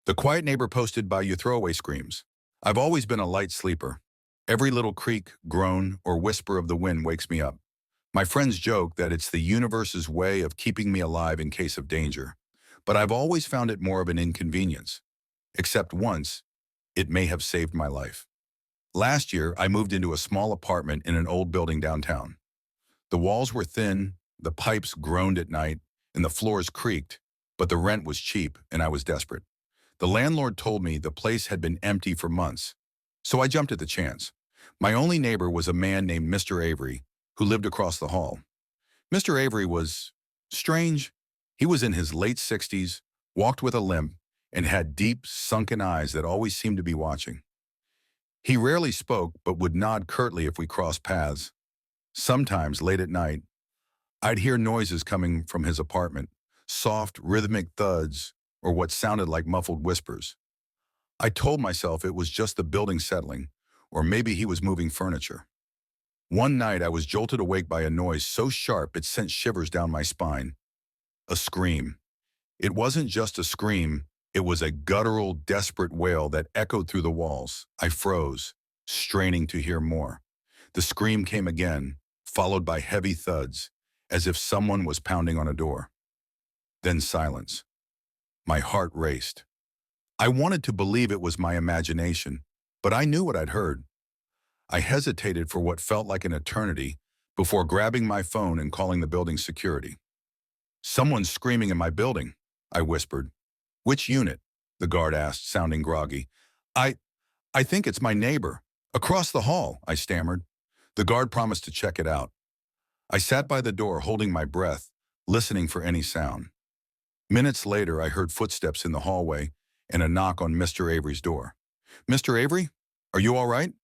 The quiet neighbor posted by you throwaway screams. I've always been a light sleeper. Every little creak, groan, or whisper of the wind wakes me up. My friends joke that it's the universe's way of keeping me alive in case of danger. But I've always found it more of an inconvenience. Except once, it may have saved my life. Last year, I moved into a small apartment in an old building downtown. The walls were thin, the pipes groaned at night, and the floors creaked, but the rent was cheap and I was desperate. The landlord told me the place had been empty for months, so I jumped at the chance. My only neighbor was a man named Mr. Avery, who lived across the hall. Mr. Avery was strange. He was in his late 60s, walked with a limp, and had deep, sunken eyes that always seemed to be watching. He rarely spoke, but would nod curtly if we crossed paths. Sometimes, late at night, I'd hear noises coming from his apartment, soft, rhythmic thuds, or what sounded like muffled whispers. I told myself it was just the building settling, or maybe he was moving furniture. One night I was jolted awake by a noise so sharp it sent shivers down my spine. A scream. It wasn't just a scream, it was a guttural, desperate wail that echoed through the walls. I froze, straining to hear more. The scream came again, followed by heavy thuds, as if someone was pounding on a door. Then silence. My heart raced. I wanted to believe it was my imagination, but I knew what I'd heard. I hesitated for what felt like an eternity before grabbing my phone and calling the building's security. "Someone's screaming in my building," I whispered. "Which unit?" the guard asked, sounding groggy. I, I think it's my neighbor. Across the hall," I stammered. The guard promised to check it out. I sat by the door holding my breath, listening for any sound. Minutes later, I heard footsteps in the hallway and a knock on Mr. Avery's door. "Mr. Avery, are you all right?"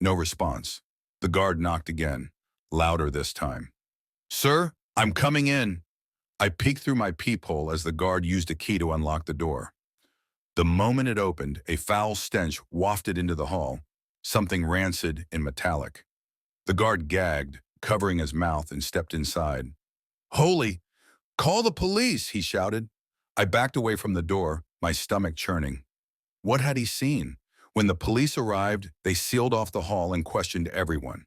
No response. The guard knocked again, louder this time. "Sir, I'm coming in." I peeked through my peephole as the guard used a key to unlock the door. The moment it opened, a foul stench wafted into the hall, something rancid and metallic. The guard gagged, covering his mouth, and stepped inside. "Holy, call the police!" he shouted. I backed away from the door, my stomach churning. What had he seen? When the police arrived, they sealed off the hall and questioned everyone.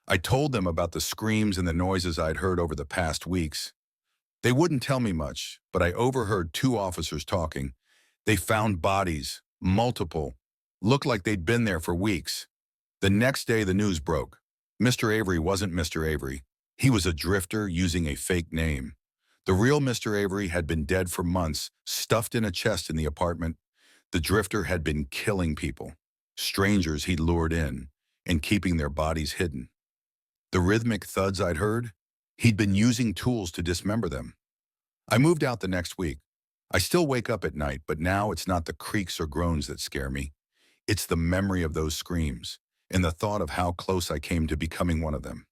I told them about the screams and the noises I'd heard over the past weeks. They wouldn't tell me much, but I overheard two officers talking. They found bodies, multiple, looked like they'd been there for weeks. The next day, the news broke. Mr. Avery wasn't Mr. Avery. He was a drifter using a fake name. The real Mr. Avery had been dead for months, stuffed in a chest in the apartment. The drifter had been killing people, strangers he'd lured in, and keeping their bodies hidden. The rhythmic thuds I'd heard, he'd been using tools to dismember them. I moved out the next week. I still wake up at night, but now it's not the creaks or groans that scare me. It's the memory of those screams and the thought of how close I came to becoming one of them.